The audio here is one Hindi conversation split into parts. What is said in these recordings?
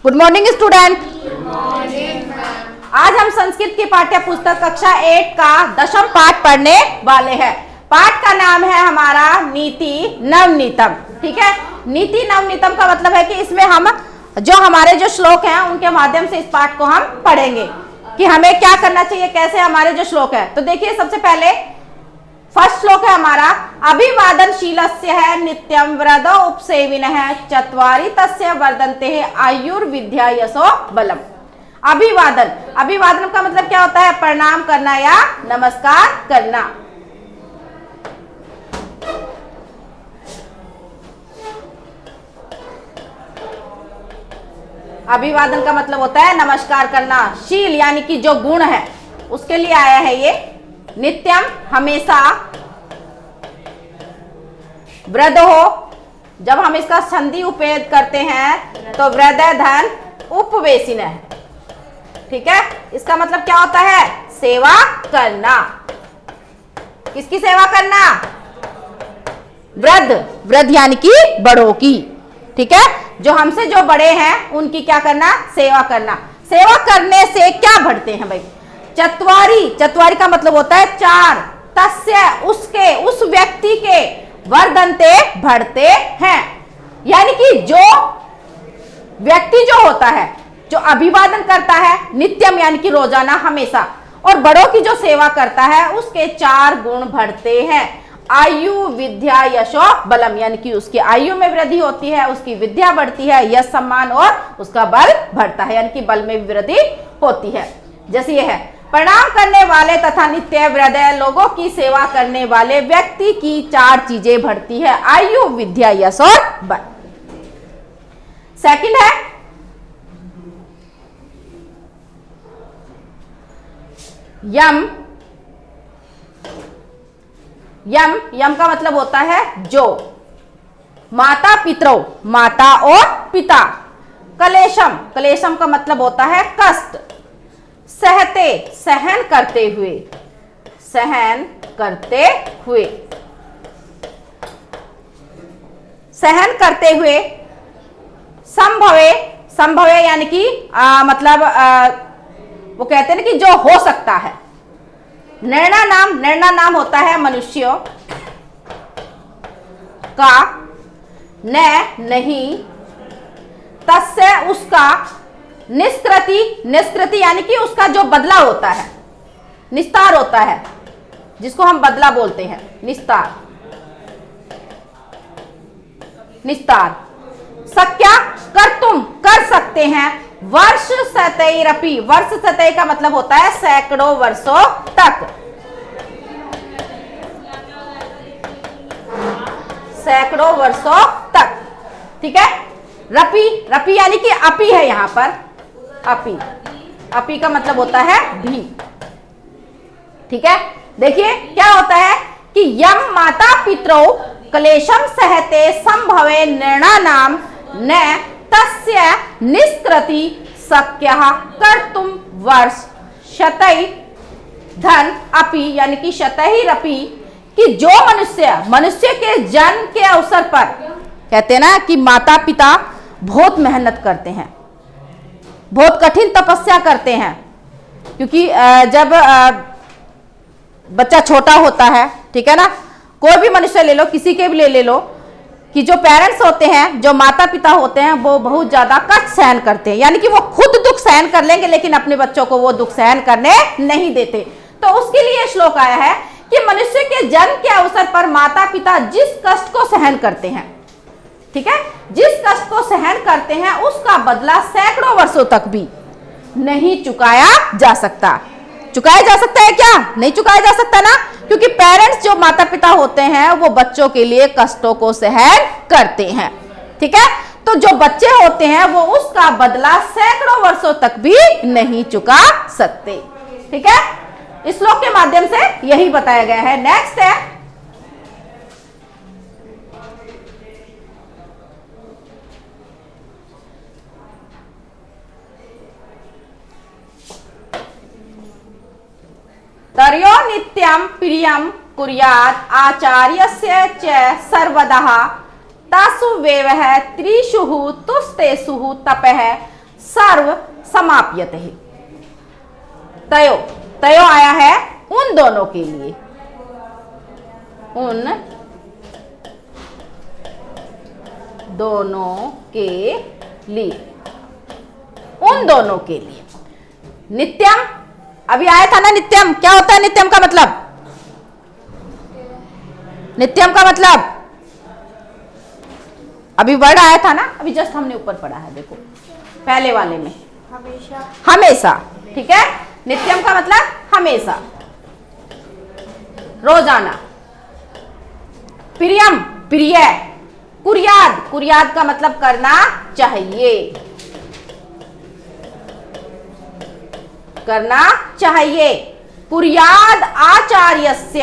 Good morning student. आज हम संस्कृत की पाठ्य पुस्तक कक्षा 8 का 10वां पाठ पढ़ने वाले हैं। पाठ का नाम है हमारा नीति नवनीतम। ठीक है, नीति नवनीतम का मतलब है कि इसमें हम हमारे जो श्लोक हैं उनके माध्यम से इस पाठ को हम पढ़ेंगे कि हमें क्या करना चाहिए, कैसे हमारे जो श्लोक है। तो देखिए, सबसे पहले फर्स्ट श्लोक है हमारा, अभिवादनशीलस्य है नित्यम व्रतो उपसेविनः चत्वारि तस्य वर्धन्ते आयुर्विद्या यशो बलम। अभिवादन, अभिवादन का मतलब क्या होता है? प्रणाम करना या नमस्कार करना। अभिवादन का मतलब होता है नमस्कार करना। शील यानी कि जो गुण है उसके लिए आया है ये। नित्यम हमेशा, वृद्ध हो, जब हम इसका संधि उपभेद करते हैं तो वृद्ध धन उपवेशिन है। ठीक है, इसका मतलब क्या होता है? सेवा करना। किसकी सेवा करना? वृद्ध, वृद्ध यानी कि बड़ों की। ठीक है, जो हमसे जो बड़े हैं उनकी क्या करना? सेवा करना। सेवा करने से क्या बढ़ते हैं भाई? चत्वारी, चत्वारी का मतलब होता है चार, तस्य उसके, उस व्यक्ति के, वर्धन्ते बढ़ते हैं। यानी कि जो व्यक्ति जो होता है, जो अभिवादन करता है, नित्यम यानी कि रोजाना हमेशा, और बड़ों की जो सेवा करता है उसके 4 गुण बढ़ते हैं। आयु विद्या यशो बलम, यानी कि उसकी आयु में वृद्धि होती है, उसकी विद्या बढ़ती है, यश सम्मान और उसका बल बढ़ता है, यानी कि बल में वृद्धि होती है। जैसे ये है, प्रणाम करने वाले तथा नित्य वृद्ध लोगों की सेवा करने वाले व्यक्ति की 4 चीजें बढ़ती है, आयु विद्या यश और बल। सेकंड है यम, यम, यम का मतलब होता है जो। माता पितरों, माता और पिता। कलेशम, कलेशम का मतलब होता है कष्ट। सहते, सहन करते हुए, सहन करते हुए, सहन करते हुए। संभवे, संभवे यानी कि मतलब वो कहते हैं कि जो हो सकता है। निर्णय नाम, निर्णय नाम होता है मनुष्यों का। न नहीं, तस्य उसका, निष्कृति, निष्कृति यानी कि उसका जो बदला होता है, निस्तार होता है, जिसको हम बदला बोलते हैं, निस्तार, निस्तार। सक्या कर, तुम कर सकते हैं। वर्ष शतैरपि, वर्ष शतै का मतलब होता है सैकड़ों वर्षों तक, सैकड़ों वर्षों तक। ठीक है, रपि, रपि यानी कि अपी है यहां पर, अपी, अपी का मतलब होता है भी। ठीक है, देखिए क्या होता है कि यम माता पितरों क्लेशम सहते संभवे निर्णानाम न तस्य निष्कृति शक्यः कर्तुम वर्ष शतै धन अपि, यानी कि शतैरपि, कि जो मनुष्य, मनुष्य के जन्म के अवसर पर, कहते हैं ना कि माता पिता बहुत मेहनत करते हैं, बहुत कठिन तपस्या करते हैं, क्योंकि जब बच्चा छोटा होता है, ठीक है ना, कोई भी मनुष्य ले लो, किसी के भी ले लो, कि जो पेरेंट्स होते हैं, जो माता पिता होते हैं, वो बहुत ज्यादा कष्ट सहन करते हैं, यानी कि वो खुद दुख सहन कर लेंगे लेकिन अपने बच्चों को वो दुख सहन करने नहीं देते। तो उसके लिए श्लोक आया है कि मनुष्य के जन्म के अवसर पर माता पिता जिस कष्ट को सहन करते हैं, ठीक है, जिस कष्ट को सहन करते हैं उसका बदला सैकड़ों वर्षों तक भी नहीं चुकाया जा सकता। चुकाया जा सकता है क्या? नहीं चुकाया जा सकता ना, क्योंकि पेरेंट्स जो माता पिता होते हैं वो बच्चों के लिए कष्टों को सहन करते हैं। ठीक है, तो जो बच्चे होते हैं वो उसका बदला सैकड़ों वर्षों तक भी नहीं चुका सकते। ठीक है, इस श्लोक के माध्यम से यही बताया गया है। नेक्स्ट है तर्यो नित्यं प्रियं कुर्यात् आचार्यस्य च सर्वदः तासु वेवः त्रिषु तुष्टेषु तपः सर्व समाप्यते। तयो, तयो आया है उन दोनों के लिए, उन दोनों के लिए, उन दोनों के लिए। नित्यम अभी आया था ना, नित्यम क्या होता है? नित्यम का मतलब, नित्यम का मतलब अभी वर्ड आया था ना, अभी जस्ट हमने ऊपर पढ़ा है, देखो पहले वाले में, हमेशा, हमेशा। ठीक है, नित्यम का मतलब हमेशा, रोजाना। प्रियम प्रिय, कुर्याद, कुर्याद का मतलब करना चाहिए, करना चाहिए। कुर्याद आचार्यस्य,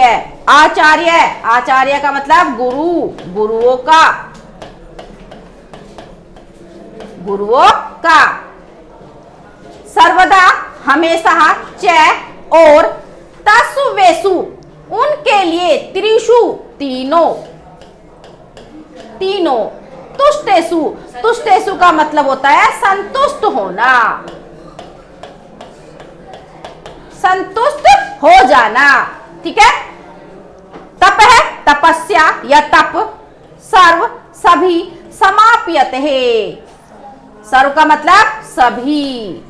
आचार्य, आचार्य का मतलब गुरु, गुरुओं का, गुरुओं का। सर्वदा हमेशा, च और तसु वेसु उनके लिए, त्रिषु तीनों, तीनों। तुष्टेसु, तुष्टेसु का मतलब होता है संतुष्ट होना, संतुष्ट हो जाना। ठीक है, तप है तपस्या या तप, सर्व सभी, समाप्यते है, सर्व का मतलब सभी,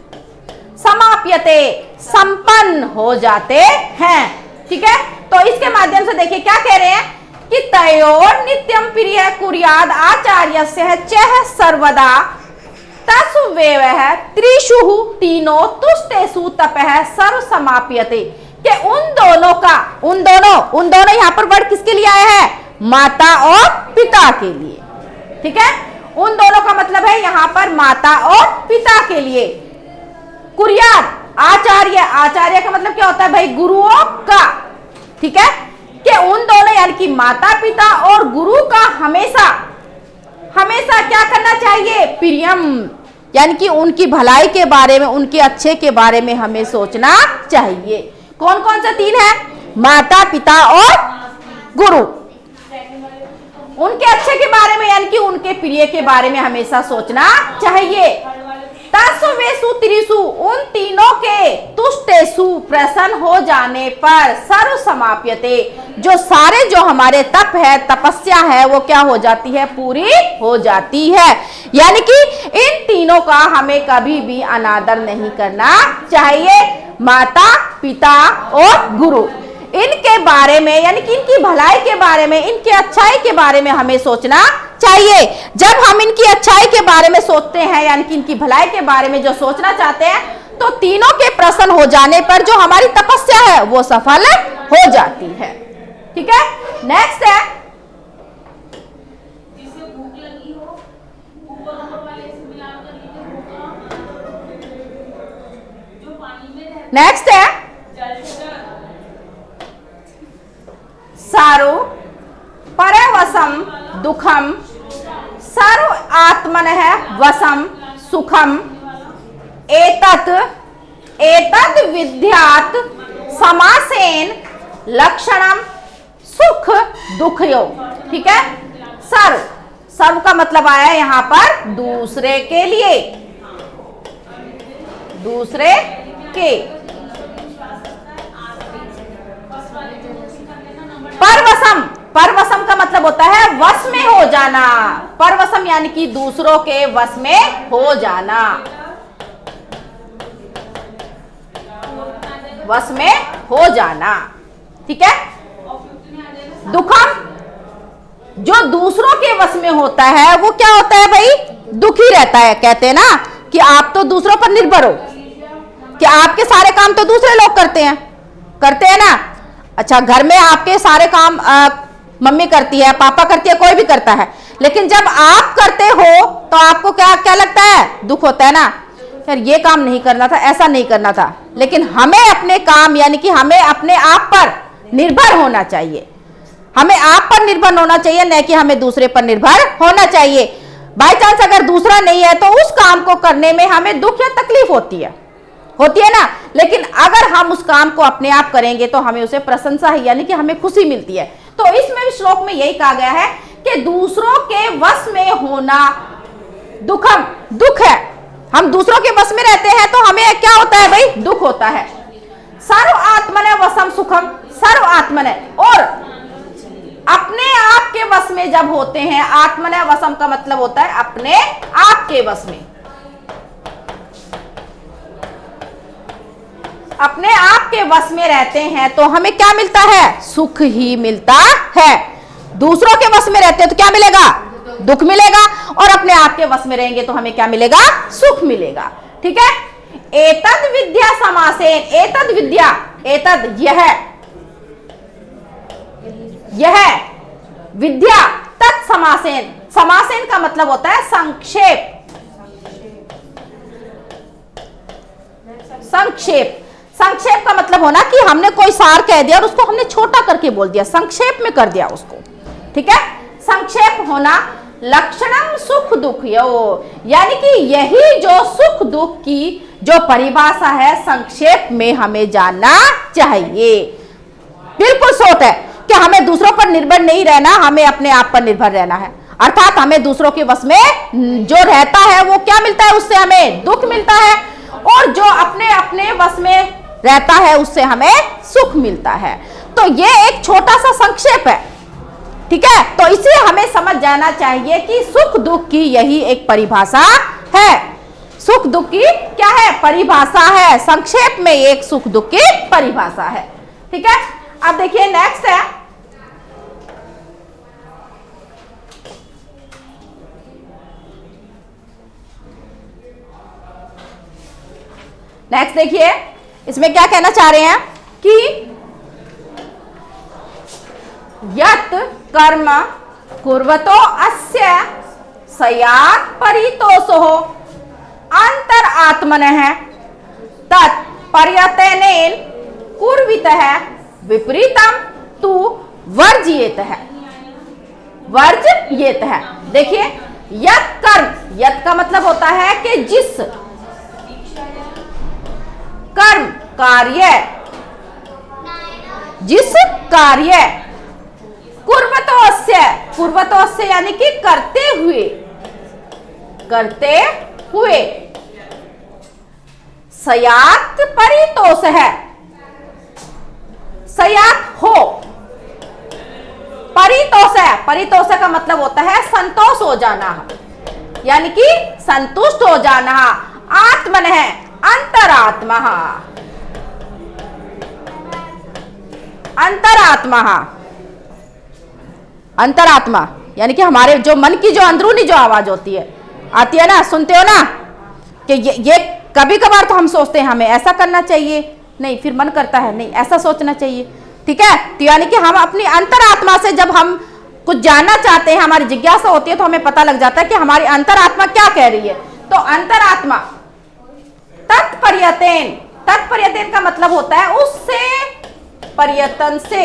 समाप्यते संपन्न हो जाते हैं। ठीक है, तो इसके माध्यम से देखिए क्या कह रहे हैं कि तयोर नित्यम प्रिय कुर्याद आचार्यस्य चह सर्वदा तसु वेवः त्रिषु तीनों तुष्टेषु तपः सर्व समाप्यते, कि उन दोनों का, उन दोनों यहाँ पर वर्ड किसके लिए आया है? माता और पिता के लिए। ठीक है, उन दोनों का मतलब है यहाँ पर माता और पिता के लिए। कुर्याद आचार्य, आचार्य का मतलब क्या होता है भाई? गुरुओं का। ठीक है, कि उन दोनों यानी कि माता पिता और गुरु का हमेशा, हमेशा क्या करना चाहिए? प्रियम, यानी कि उनकी भलाई के बारे में, उनके अच्छे के बारे में हमें सोचना चाहिए। कौन कौन सा तीन है? माता पिता और गुरु। उनके अच्छे के बारे में यानी कि उनके प्रिय के बारे में हमेशा सोचना चाहिए। तस्वेसु त्रिषु, उन तीनों के, तुष्टेषु प्रसन्न हो जाने पर, सर्व समाप्यते, जो सारे जो हमारे तप है, तपस्या है, वो क्या हो जाती है? पूरी हो जाती है। यानी कि इन तीनों का हमें कभी भी अनादर नहीं करना चाहिए। माता पिता और गुरु, इनके बारे में यानी कि इनकी भलाई के बारे में, इनके अच्छाई के बारे में हमें सोचना चाहिए। जब हम इनकी अच्छाई के बारे में सोचते हैं यानी कि इनकी भलाई के बारे में जो सोचना चाहते हैं, तो तीनों के प्रसन्न हो जाने पर जो हमारी तपस्या है वो सफल हो जाती है। ठीक है, नेक्स्ट है, नेक्स्ट है सारो परवसम दुखम सर्व आत्मनः वसम सुखम एतत् एतद् विद्यात् समासेन लक्षणम सुख दुखयोग। ठीक है, सर्व, सर्व का मतलब आया यहाँ पर दूसरे के लिए, दूसरे के। परवसम, परवसम का मतलब होता है वश में हो जाना। परवसम यानी कि दूसरों के वश में हो जाना, वश में हो जाना। ठीक है, दुखम, जो दूसरों के वश में होता है वो क्या होता है भाई? दुखी रहता है। कहते हैं ना कि आप तो दूसरों पर निर्भर हो, कि आपके सारे काम तो दूसरे लोग करते हैं ना। अच्छा, घर में आपके सारे काम मम्मी करती है, पापा करती है, कोई भी करता है, लेकिन जब आप करते हो तो आपको क्या क्या लगता है? दुख होता है ना, यार ये काम नहीं करना था, ऐसा नहीं करना था। लेकिन हमें अपने काम यानी कि हमें अपने आप पर निर्भर होना चाहिए, हमें आप पर निर्भर होना चाहिए, न कि हमें दूसरे पर निर्भर होना चाहिए। बाई चांस अगर दूसरा नहीं है तो उस काम को करने में हमें दुख या तकलीफ होती है ना, लेकिन अगर हम उस काम को अपने आप करेंगे तो हमें उसे प्रशंसा है यानी कि हमें खुशी मिलती है। तो इसमें श्लोक में यही कहा गया है कि दूसरों के वश में होना दुखम, दुख है, हम दूसरों के बस में रहते हैं तो हमें क्या होता है भाई, दुख होता है। सर्व आत्मने वशम सुखम, सर्व आत्मने, और अपने आप के वश में जब होते हैं, आत्मने वशम का मतलब होता है अपने आप के वश में, अपने आप के वश में रहते हैं तो हमें क्या मिलता है, सुख ही मिलता है। दूसरों के वश में रहते हैं तो क्या मिलेगा, दुख मिलेगा, और अपने आप के वश में रहेंगे तो हमें क्या मिलेगा, सुख मिलेगा। ठीक है, एतद विद्या समासेन, एतद विद्या, एतद यह विद्या, तत्समासेन, समासेन का मतलब होता है संक्षेप, संक्षेप, संक्षेप का मतलब होना कि हमने कोई सार कह दिया और उसको हमने छोटा करके बोल दिया, संक्षेप में कर दिया उसको। ठीक है, संक्षेप होना, लक्षणम सुख दुख यो, यानी कि यही जो सुख दुख की जो परिभाषा है संक्षेप में हमें जानना चाहिए। बिल्कुल सोच है कि हमें दूसरों पर निर्भर नहीं रहना, हमें अपने आप पर निर्भर रहना है, अर्थात हमें दूसरों के वश में जो रहता है वो क्या मिलता है, उससे हमें दुख मिलता है, और जो अपने अपने वश में रहता है उससे हमें सुख मिलता है। तो ये एक छोटा सा संक्षेप है। ठीक है, तो इसे हमें समझ जाना चाहिए कि सुख दुख की यही एक परिभाषा है, सुख दुख की क्या है, परिभाषा है, संक्षेप में एक सुख दुख की परिभाषा है। ठीक है, अब देखिए नेक्स्ट है, नेक्स्ट देखिए इसमें क्या कहना चाह रहे हैं कि यत् कर्म कुर्वतो अस्य सयात् परितोषो अंतर आत्मनः तत् पर्यतेनेन कुर्वितः विपरीतम तु वर्जयेतः, वर्जयेतः। देखिए यत् कर्म, यत् का मतलब होता है कि जिस कर्म, कार्य, जिस कार्य, कुर्वतोस्य, कुर्वतोस्य यानी कि करते हुए, करते हुए, सयात् परितोष है, सयात् हो, परितोष है, परितोष का मतलब होता है संतोष हो जाना, यानी कि संतुष्ट हो जाना, आत्मन है, अंतरात्मा, अंतरात्मा, अंतरात्मा यानी कि हमारे जो मन की जो अंदरूनी जो आवाज होती है, आती है ना, सुनते हो ना कि ये कभी कभार तो हम सोचते हैं हमें ऐसा करना चाहिए, नहीं फिर मन करता है नहीं ऐसा सोचना चाहिए। ठीक है, तो यानी कि हम अपनी अंतरात्मा से जब हम कुछ जानना चाहते हैं, हमारी जिज्ञासा होती है तो हमें पता लग जाता है कि हमारी अंतरात्मा क्या कह रही है। तो अंतरात्मा तत्पर्यतेन, तत्पर्यतेन का मतलब होता है उससे, पर्यतन से,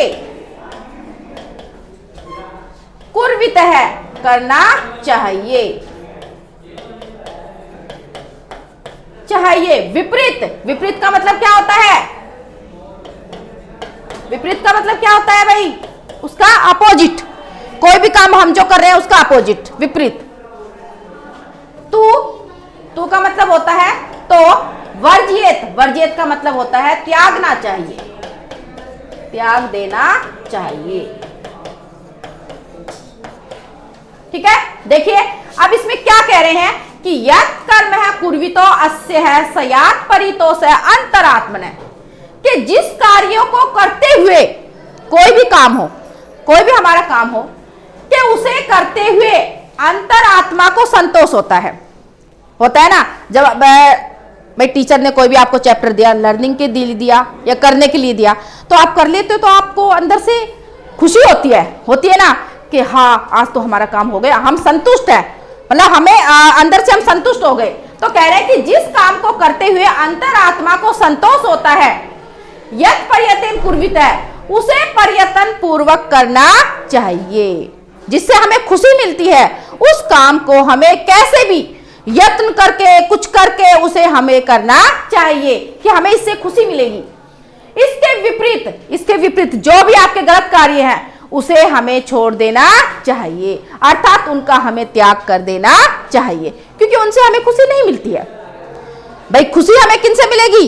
कुर्वित है, करना चाहिए, चाहिए। विपरीत, विपरीत का मतलब क्या होता है, विपरीत का मतलब क्या होता है भाई, उसका अपोजिट, कोई भी काम हम जो कर रहे हैं उसका अपोजिट, विपरीत। तू का मतलब होता है तो, वर्जियत, वर्जियत का मतलब होता है त्यागना चाहिए, त्याग देना चाहिए। ठीक है, देखिए अब इसमें क्या कह रहे हैं कि यत् कर्म है कुर्वितो अस्य है सयात् परितोष है अंतरात्मन, कि जिस कार्यों को करते हुए, कोई भी काम हो, कोई भी हमारा काम हो, कि उसे करते हुए अंतरात्मा को संतोष होता है ना। जब भाई टीचर ने कोई भी आपको चैप्टर दिया, लर्निंग के लिए दिया या करने के लिए दिया, तो आप कर लेते हो तो आपको अंदर से खुशी होती है ना कि हाँ आज तो हमारा काम हो गया, हम संतुष्ट है, मतलब हमें अंदर से हम संतुष्ट हो गए। तो कह रहे हैं कि जिस काम को करते हुए अंतरात्मा को संतोष होता है, यत् पर्यतन कुर्वित है, उसे पर्यतन पूर्वक करना चाहिए, जिससे हमें खुशी मिलती है। उस काम को हमें कैसे भी यत्न करके, कुछ करके उसे हमें करना चाहिए कि हमें इससे खुशी मिलेगी। इसके विपरीत जो भी आपके गलत कार्य हैं उसे हमें छोड़ देना चाहिए, अर्थात उनका हमें त्याग कर देना चाहिए, क्योंकि उनसे हमें खुशी नहीं मिलती है। भाई खुशी हमें किन से मिलेगी?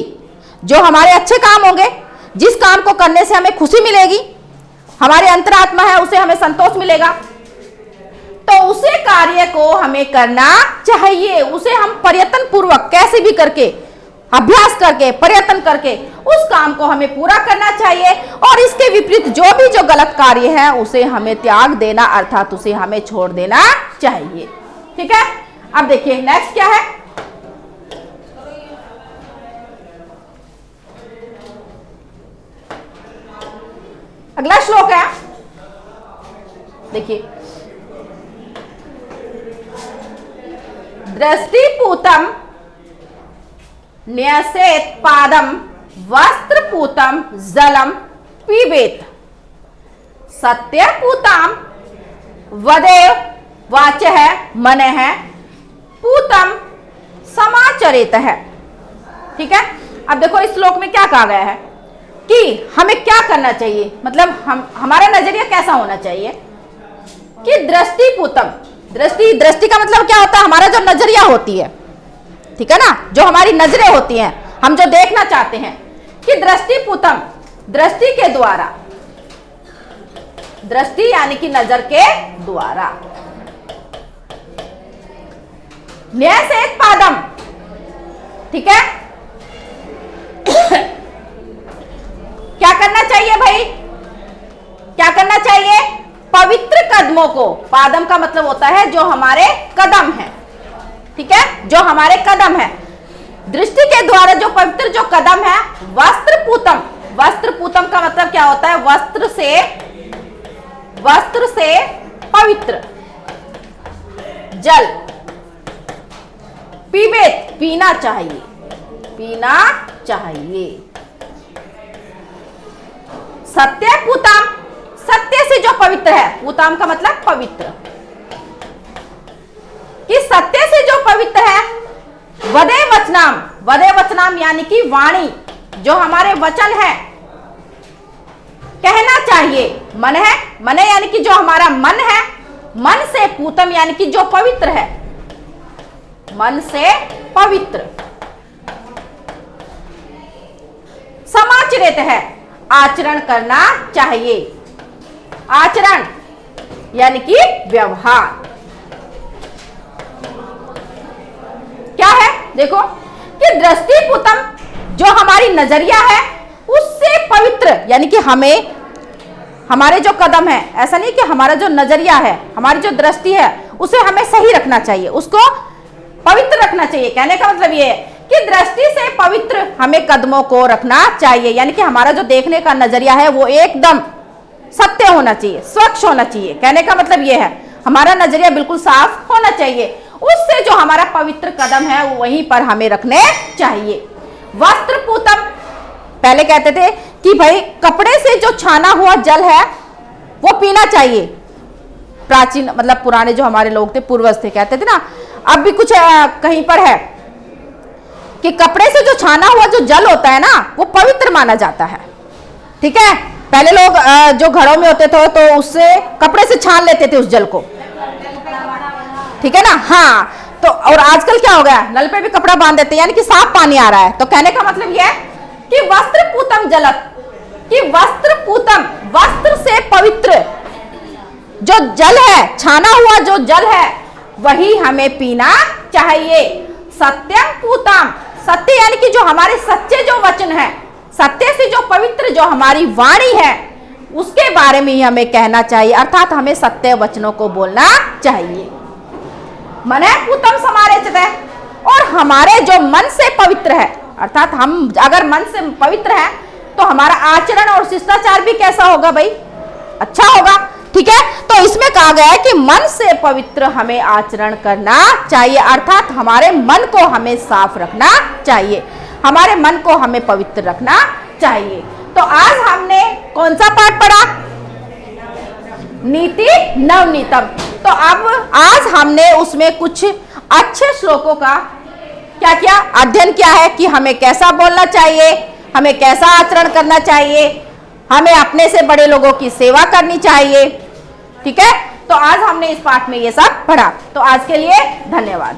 जो हमारे अच्छे काम होंगे, जिस काम को करने से हमें खुशी मिलेगी, हमारी अंतरात्मा है उसे हमें संतोष मिलेगा, तो उसे कार्य को हमें करना चाहिए। उसे हम प्रयत्न पूर्वक कैसे भी करके, अभ्यास करके, प्रयत्न करके उस काम को हमें पूरा करना चाहिए। और इसके विपरीत जो गलत कार्य है उसे हमें त्याग देना, अर्थात उसे हमें छोड़ देना चाहिए। ठीक है, अब देखिए नेक्स्ट क्या है। अगला श्लोक है, देखिए, दृष्टिपूतम न्यसेत पादम वस्त्रपूतम जलम पीबेत सत्यपूताम वदेव वाचः मनः पूतम समाचरित है। ठीक है, अब देखो इस श्लोक में क्या कहा गया है कि हमें क्या करना चाहिए, मतलब हमारा नजरिया कैसा होना चाहिए कि दृष्टिपूतम, दृष्टि का मतलब क्या होता है? हमारा जो नजरिया होती है, ठीक है ना, जो हमारी नजरें होती हैं, हम जो देखना चाहते हैं, कि दृष्टिपूतम, दृष्टि के द्वारा, दृष्टि यानी कि नजर के द्वारा, न्यसेत पादम, ठीक है, क्या करना चाहिए भाई? क्या करना चाहिए? पवित्र कदमों को, पादम का मतलब होता है जो हमारे कदम है, ठीक है, जो हमारे कदम है, दृष्टि के द्वारा जो पवित्र जो कदम है, वस्त्रपूतम, वस्त्रपूतम का मतलब क्या होता है? वस्त्र से पवित्र, जल, पीबेत, पीना चाहिए, पीना चाहिए, सत्य पूताम, सत्य से जो पवित्र है, पूताम का मतलब पवित्र, कि सत्य से जो पवित्र है, वदे वचनाम, वदे वचनाम यानी कि वाणी, जो हमारे वचन है, कहना चाहिए, मन है, मन है यानी कि जो हमारा मन है, मन से पूतम यानी कि जो पवित्र है, मन से पवित्र, समाचरित है, आचरण करना चाहिए, आचरण यानी कि व्यवहार, क्या है? देखो कि दृष्टिपूतम, जो हमारी नजरिया है उससे पवित्र, यानी कि हमें, हमारे जो कदम है, ऐसा नहीं कि हमारा जो नजरिया है, हमारी जो दृष्टि है उसे हमें सही रखना चाहिए, उसको पवित्र रखना चाहिए। कहने का मतलब ये है कि दृष्टि से पवित्र हमें कदमों को रखना चाहिए, यानी कि हमारा जो देखने का नजरिया है वो एकदम सत्य होना चाहिए, स्वच्छ होना चाहिए। कहने का मतलब ये है हमारा नजरिया बिल्कुल साफ होना चाहिए, उससे जो हमारा पवित्र कदम है वो वहीं पर हमें रखने चाहिए। वस्त्रपूतम, पहले कहते थे कि भाई कपड़े से जो छाना हुआ जल है वो पीना चाहिए, प्राचीन मतलब पुराने जो हमारे लोग थे, पूर्वज थे, कहते थे ना, अब भी कुछ कहीं पर है कि कपड़े से जो छाना हुआ जो जल होता है ना वो पवित्र माना जाता है। ठीक है, पहले लोग जो घरों में होते थे तो उससे कपड़े से छान लेते थे उस जल को, ठीक है ना। हाँ, तो और आजकल क्या हो गया, नल पे भी कपड़ा बांध देते हैं, यानी कि साफ पानी आ रहा है। तो कहने का मतलब यह है कि वस्त्रपूतम जलत, कि वस्त्रपूतम, वस्त्र से पवित्र जो जल है, छाना हुआ जो जल है वही हमें पीना चाहिए। सत्यम पूतम, सत्य यानी कि जो हमारे सच्चे जो वचन है, सत्य से जो पवित्र जो हमारी वाणी है उसके बारे में ही हमें कहना चाहिए, अर्थात हमें सत्य वचनों को बोलना चाहिए। मन पूतम समारेचते, और हमारे जो मन से पवित्र है, अर्थात हम अगर मन से पवित्र है तो हमारा आचरण और शिष्टाचार भी कैसा होगा भाई, अच्छा होगा। ठीक है, तो इसमें कहा गया है कि मन से पवित्र हमें आचरण करना चाहिए, अर्थात हमारे मन को हमें साफ रखना चाहिए, हमारे मन को हमें पवित्र रखना चाहिए। तो आज हमने कौन सा पाठ पढ़ा, नीति नवनीतम। तो अब आज हमने उसमें कुछ अच्छे श्लोकों का क्या क्या अध्ययन किया है कि हमें कैसा बोलना चाहिए, हमें कैसा आचरण करना चाहिए, हमें अपने से बड़े लोगों की सेवा करनी चाहिए। ठीक है, तो आज हमने इस पाठ में ये सब पढ़ा। तो आज के लिए धन्यवाद।